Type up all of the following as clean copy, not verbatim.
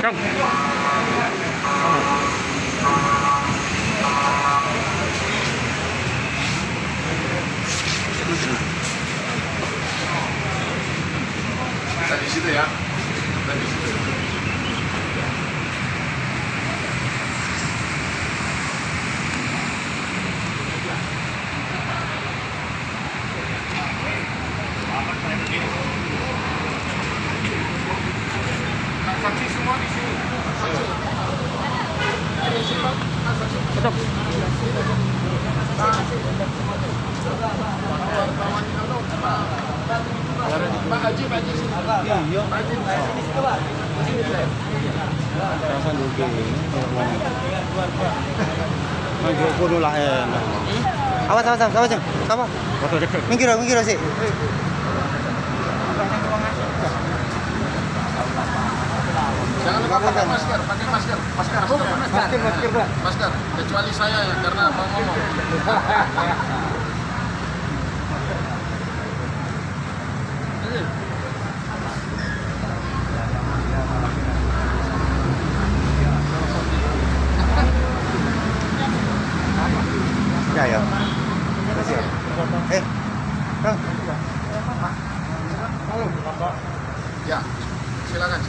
Kang. Kita di situ ya. Kita di situ. Saksi semua di sini. Betul. Pak Haji, Pak Haji sini. Iya, Pak Haji. Kawasan juga maju kudu lah awas apa Foto dekat. minggir sih Jangan lupa pakai masker, masker. Kecuali saya ya, karena mau ngomong. ya masih Kang. Ya, silakan.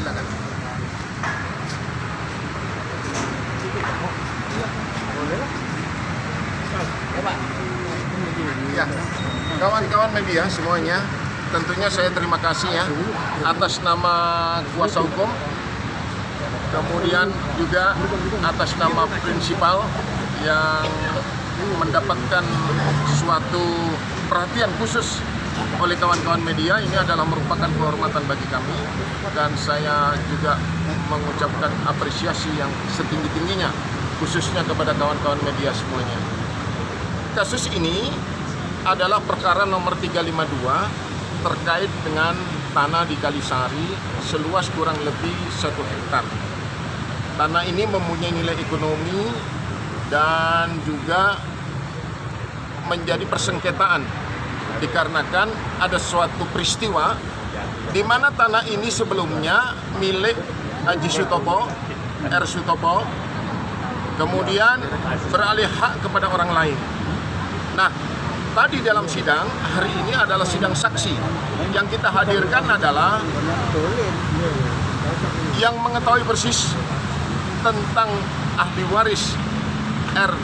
Ya, kawan-kawan media semuanya, tentunya saya terima kasih ya atas nama kuasa hukum, kemudian juga atas nama prinsipal yang mendapatkan suatu perhatian khusus oleh kawan-kawan media. Ini adalah merupakan kehormatan bagi kami, dan saya juga mengucapkan apresiasi yang setinggi-tingginya khususnya kepada kawan-kawan media semuanya. Kasus ini adalah perkara nomor 352 terkait dengan tanah di Kalisari seluas kurang lebih 1 hektar. Tanah ini mempunyai nilai ekonomi dan juga menjadi persengketaan dikarenakan ada suatu peristiwa di mana tanah ini sebelumnya milik Haji Sutopo, R. Sutopo, kemudian beralih hak kepada orang lain. Nah, tadi dalam sidang, hari ini adalah sidang saksi. Yang kita hadirkan adalah yang mengetahui persis tentang ahli waris R.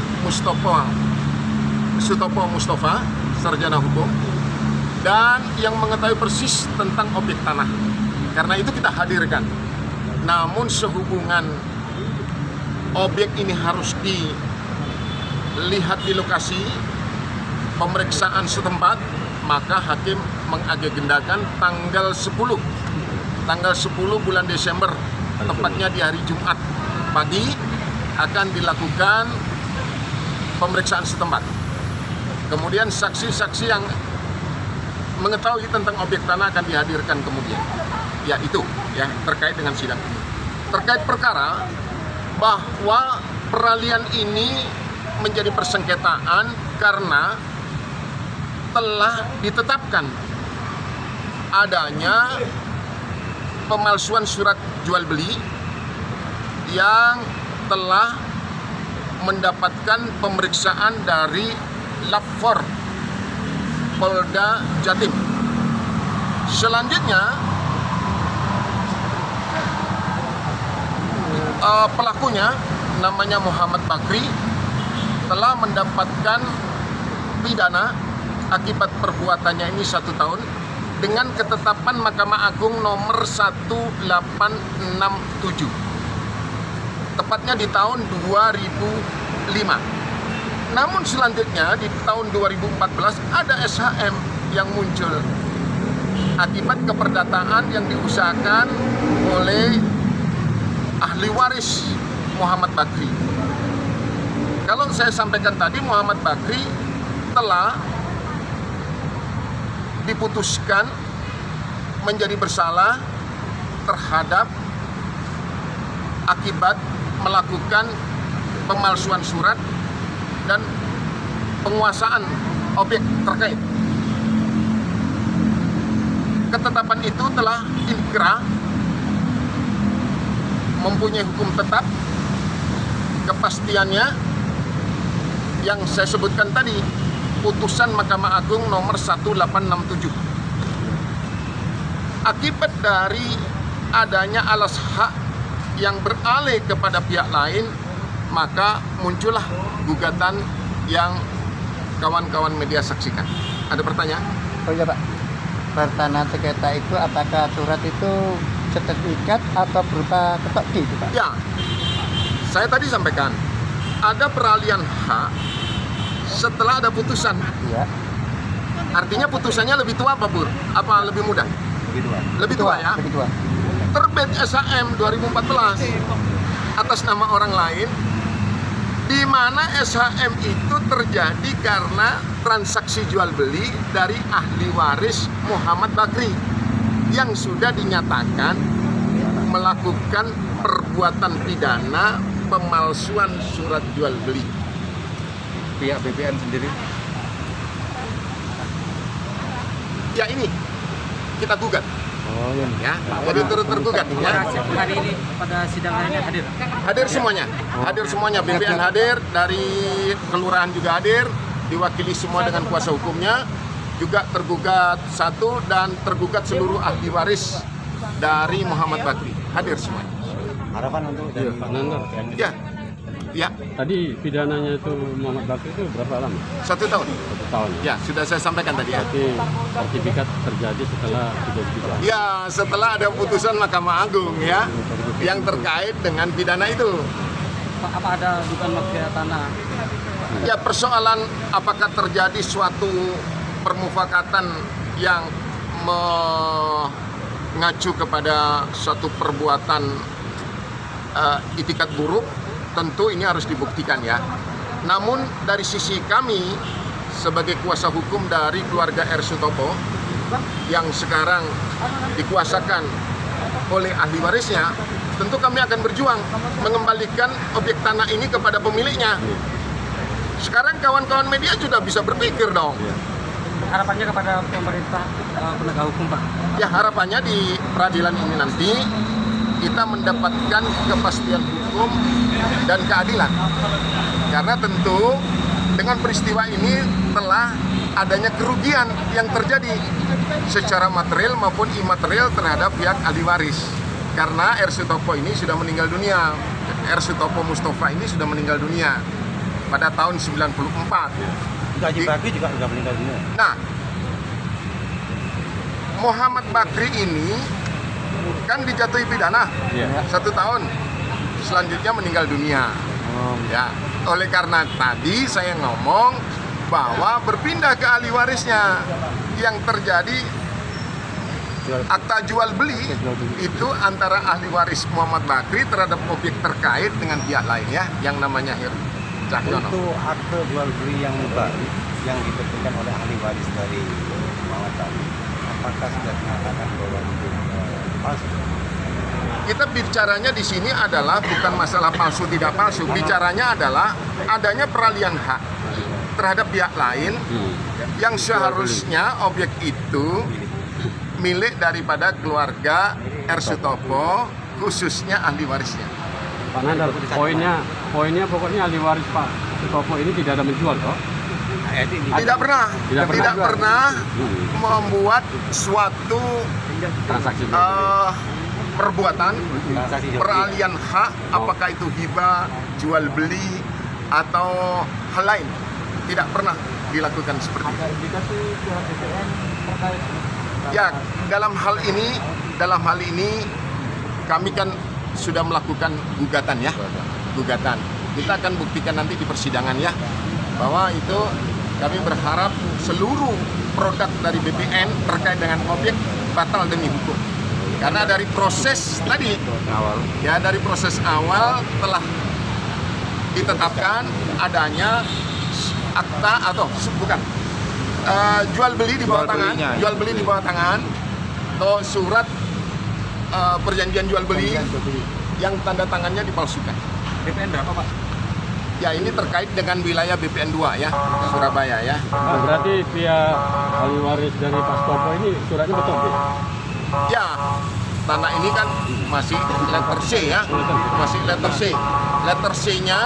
Sutopo Mustafa, sarjana hukum, dan yang mengetahui persis tentang objek tanah. Karena itu kita hadirkan. Namun sehubungan objek ini harus dilihat di lokasi pemeriksaan setempat, maka hakim mengagendakan tanggal 10 bulan Desember, tepatnya di hari Jumat pagi, akan dilakukan pemeriksaan setempat. Kemudian saksi-saksi yang mengetahui tentang objek tanah akan dihadirkan kemudian. Ya itu ya terkait dengan sidang ini. Terkait perkara bahwa peralihan ini menjadi persengketaan karena telah ditetapkan adanya pemalsuan surat jual beli yang telah mendapatkan pemeriksaan dari Lapfor Polda Jatim. Selanjutnya pelakunya namanya Muhammad Bakri telah mendapatkan pidana akibat perbuatannya ini 1 tahun dengan ketetapan Mahkamah Agung nomor 1867, tepatnya di tahun 2005. Namun selanjutnya di tahun 2014 ada SHM yang muncul akibat keperdataan yang diusahakan oleh ahli waris Muhammad Bakri. Kalau saya sampaikan tadi, Muhammad Bakri telah diputuskan menjadi bersalah terhadap akibat melakukan pemalsuan surat dan penguasaan objek terkait. Ketetapan itu telah inkrah mempunyai hukum tetap, kepastiannya yang saya sebutkan tadi, putusan Mahkamah Agung nomor 1867. Akibat dari adanya alas hak yang beralih kepada pihak lain, maka muncullah gugatan yang kawan-kawan media saksikan. Ada pertanyaan? Oh iya Pak, pertanyaan sengketa itu apakah surat itu sertifikat atau berupa ketok D itu Pak? Ya, saya tadi sampaikan ada peralihan hak setelah ada putusan. Iya. Artinya putusannya lebih tua apa Pur? Apa lebih muda? Lebih tua ya. Lebih tua. Terbit SHM 2014 atas nama orang lain, di mana SHM itu terjadi karena transaksi jual beli dari ahli waris Muhammad Bakri yang sudah dinyatakan melakukan perbuatan pidana pemalsuan surat jual beli. Pihak BPN sendiri? Ya ini kita gugat. Oh iya. Ya, jadi turut tergugat. Ya. Hari ini pada sidang hari ini hadir. Hadir semuanya, BPN hadir, dari kelurahan juga hadir, diwakili semua dengan kuasa hukumnya, juga tergugat satu dan tergugat seluruh ahli waris dari Muhammad Bakri, hadir semua. Harapan untuk Iya, Pak Nando. Ya, Tadi pidananya itu Muhammad Bakri itu berapa lama? 1 tahun. 1 tahun. Ya, sudah saya sampaikan tadi ya. Berarti sertifikat terjadi setelah 3 Ya, setelah ada putusan Mahkamah Agung ya, yang terkait dengan pidana itu. Pak, apa ada dugaan mafia tanah? Ya, persoalan apakah terjadi suatu permufakatan yang mengacu kepada suatu perbuatan itikat buruk, tentu ini harus dibuktikan ya. Namun dari sisi kami sebagai kuasa hukum dari keluarga R. Sutopo yang sekarang dikuasakan oleh ahli warisnya, tentu kami akan berjuang mengembalikan objek tanah ini kepada pemiliknya. Sekarang kawan-kawan media sudah bisa berpikir dong. Harapannya kepada pemerintah penegak hukum Pak? Ya, harapannya di peradilan ini nanti kita mendapatkan kepastian hukum dan keadilan. Karena tentu dengan peristiwa ini telah adanya kerugian yang terjadi secara material maupun imaterial terhadap pihak ahli waris. Karena R. Sutopo ini sudah meninggal dunia. R. Sutopo Mustafa ini sudah meninggal dunia pada tahun 94. Haji Bakri juga sudah meninggal dunia. Nah, Muhammad Bakri ini kan dijatuhi pidana 1 tahun, selanjutnya meninggal dunia. Ya, oleh karena tadi saya ngomong bahwa berpindah ke ahli warisnya yang terjadi akta jual beli itu antara ahli waris Muhammad Bakri terhadap objek terkait dengan pihak lain ya, yang namanya Heru Cahyono. Untuk akte jual beli yang baru yang diterbitkan oleh ahli waris dari Muhammad Bakri, apakah sudah dinyatakan bahwa itu palsu? Kita bicaranya di sini adalah bukan masalah palsu tidak palsu, bicaranya adalah adanya peralihan hak terhadap pihak lain yang seharusnya objek itu milik daripada keluarga R. Sutopo, khususnya ahli warisnya. Pak Nandar, poinnya pokoknya ahli waris Pak Sutopo ini tidak ada menjual toh? Tidak pernah membuat suatu Transaksi perbuatan peralihan hak, apakah itu hibah, jual beli atau hal lain, tidak pernah dilakukan seperti itu. Ya, dalam hal ini kami kan sudah melakukan gugatan ya, gugatan. Kita akan buktikan nanti di persidangan ya, bahwa itu kami berharap seluruh produk dari BPN terkait dengan objek batal demi hukum. Karena dari proses tadi, dari proses awal telah ditetapkan adanya akta atau bukan jual beli di bawah tangan, atau surat perjanjian jual beli yang tanda tangannya dipalsukan. BPN berapa Pak? Ya, ini terkait dengan wilayah BPN 2 ya, Surabaya ya. Berarti pihak ahli waris dari Pak Sutopo ini suratnya betul, Bu? Ya, tanah ini kan masih letter C ya, masih letter C. Letter C-nya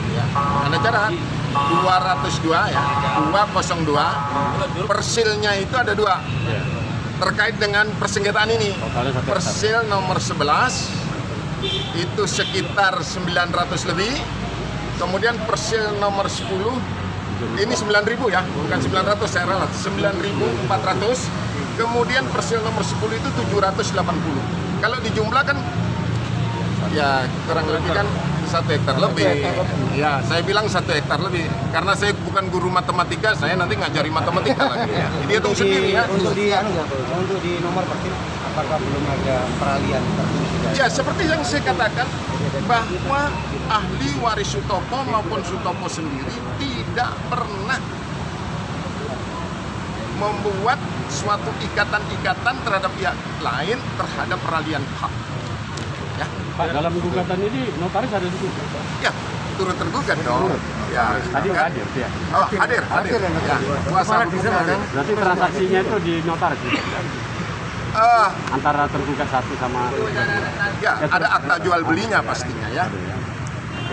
ya, Anda catat 202 ya, 202. Persilnya itu ada 2 terkait dengan persengketaan ini. Persil nomor 11 itu sekitar 900 lebih. Kemudian persil nomor 10 ini 9.000 ya, bukan 900, saya ralat 9.400. Kemudian persil nomor 10 itu 780. Kalau dijumlahkan ya kurang lebih kan 1 hektar lebih. Ya, saya bilang 1 hektar lebih karena saya bukan guru matematika, saya nanti ngajari matematika lagi. Jadi hitung sendiri ya. Untuk di nomor persil, apakah belum ada peralihan tertulis? Ya, seperti yang saya katakan bahwa ahli waris Sutopo maupun Sutopo sendiri tidak pernah membuat suatu ikatan-ikatan terhadap pihak lain terhadap peralihan hak. Ya, Pak, dalam gugatan ini notaris ada di situ. ya turut tergugat dong. Ya, Tadi nggak hadir, ya. Oh, hadir. Ya, kuasa hukum. Berarti transaksinya itu di notaris. Antara tergugat satu sama. Ya, ada akta jual belinya pastinya ya.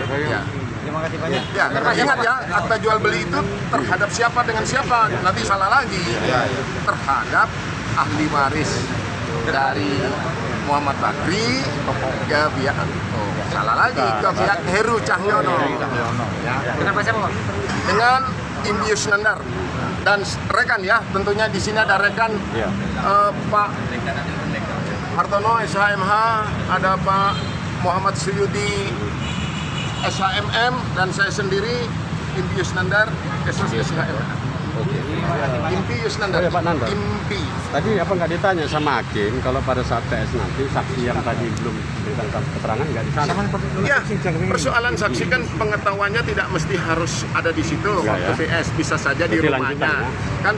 Ya. Terima kasih banyak. Ya, karena ingat ya, akta jual beli itu terhadap siapa dengan siapa, nanti salah lagi. Terhadap ahli waris dari Muhammad Bakri ke pihak salah lagi ke pihak Heru Cahyono. Ya. Kenapa siapa, Pak? Dengan Imbius Nandar dan rekan ya, tentunya di sini ada rekan Pak Hartono SHMH, ada Pak Muhammad Suyudi SHMM, dan saya sendiri Impius Nandar SHMM. Impius Nandar. Oh ya, Pak Nandar. Impi. Tadi apa nggak ditanya sama hakim kalau pada saat TS nanti saksi yang tadi belum diberikan keterangan nggak di sana? Ya, persoalan saksi kan pengetahuannya tidak mesti harus ada di situ waktu ya. TS, bisa saja di Berarti rumahnya. lanjutan, ya. Kan